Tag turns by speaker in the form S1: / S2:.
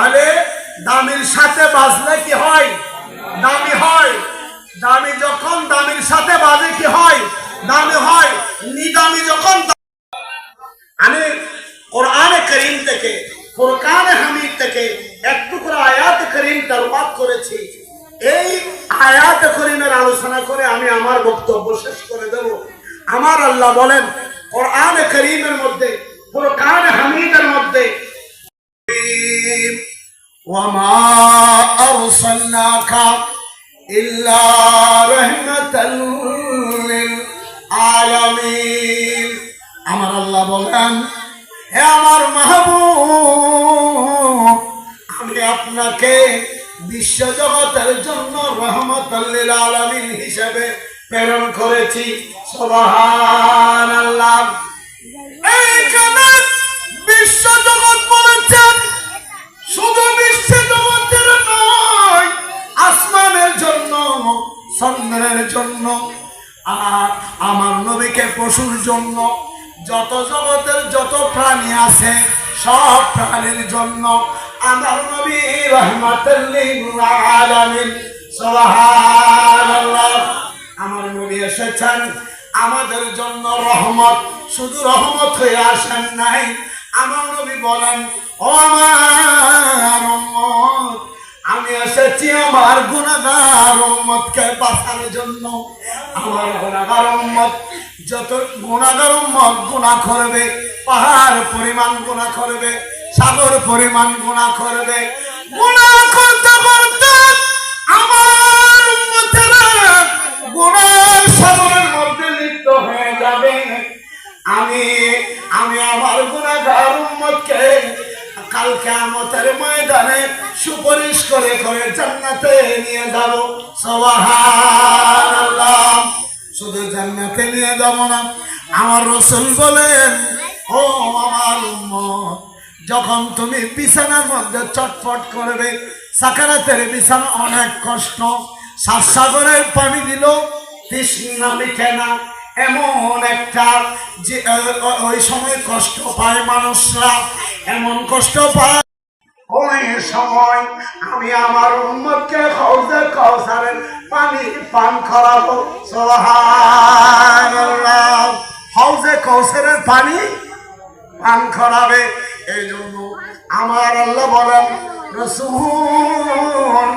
S1: তাহলে দামির সাথে বাজলে কি হয়? দামি হয়। দামি যখন দামির সাথে বাজে কি হয়? দামি হয়। নিদামি যখন আমি কোরআনে কারীম থেকে, ফুরকানে হামিদ থেকে একটু করে আয়াত কারীম তেলাওয়াত করেছি। এই আয়াত কারীমের আলোচনা করে আমি আমার বক্তব্য শেষ করে দেব। আমার আল্লাহ বলেন কোরআনে কারীমের মধ্যে, ফুরকানে হামিদের মধ্যে, ওয়ামা আরসালনাকা ইল্লা রাহমাতাল লিল আলামিন। আমার আল্লাহ বলেন, হে আমার মাহবুব, আমি আপনাকে বিশ্বজগতের জন্য রহমাতুল লিল আলামিন হিসেবে প্রেরণ করেছি। সুবহানাল্লাহ। এইখানে বিশ্বজগৎ বলেছেন, শুধু বিশ্বজগতের নয়, আসমানের জন্য, চন্দ্রের জন্য, আর আমার নবীকে পশুর জন্য, যত জগতের যত প্রাণী আছে সব প্রাণীর জন্য আমার নবী রাহমাতুল লিল আলামিন। সুবহানাল্লাহ। আমার নবী এসেছেন আমাদের জন্য রহমত, শুধু রহমত হয়ে আসেন নাই। আমার নবী বলেন, ও আমার উম্মত, আমি এসেছি আমার গুনাহগার উম্মতকে বাঁচানোর জন্য। আমার গুনাহগার উম্মত, যত গুনাহগার উম্মত গুনাহ করবে, পাহাড় পরিমাণ গুনাহ করবে, সাগর পরিমাণ গুনাহ করবে, গুনাহ করতে করতে আমার উম্মতেরা গুনাহের সাগরের মধ্যে লিপ্ত হয়ে যাবে। আমি আমার গুনাহগার উম্মতকে কাল কিয়ামতের ময়দানে সুপারিশ করে করে জান্নাতে নিয়ে যাব। সুবহানাল্লাহ। শুধু জান্নাতে নিয়ে যাব না, আমার রাসূল বলেন, ও আমার উম্মত, যখন তুমি বিছানার মধ্যে চটপট করবে, সাকারাতের বিছানা অনেক কষ্ট, সাগরের পানি দিল তৃষ্ণা মিটে না, এমন একটা যে ওই সময় কষ্ট পায় মানুষরা, এমন কষ্ট পায়। ওই সময় আমি আমার উম্মতকে হাউজে কাউসারের পানি পান করাবো। সুবহানাল্লাহ। হাউজে কাউসারের পানি পান করাবে। এই জন্য আমার আল্লাহ বলেন, রাসূল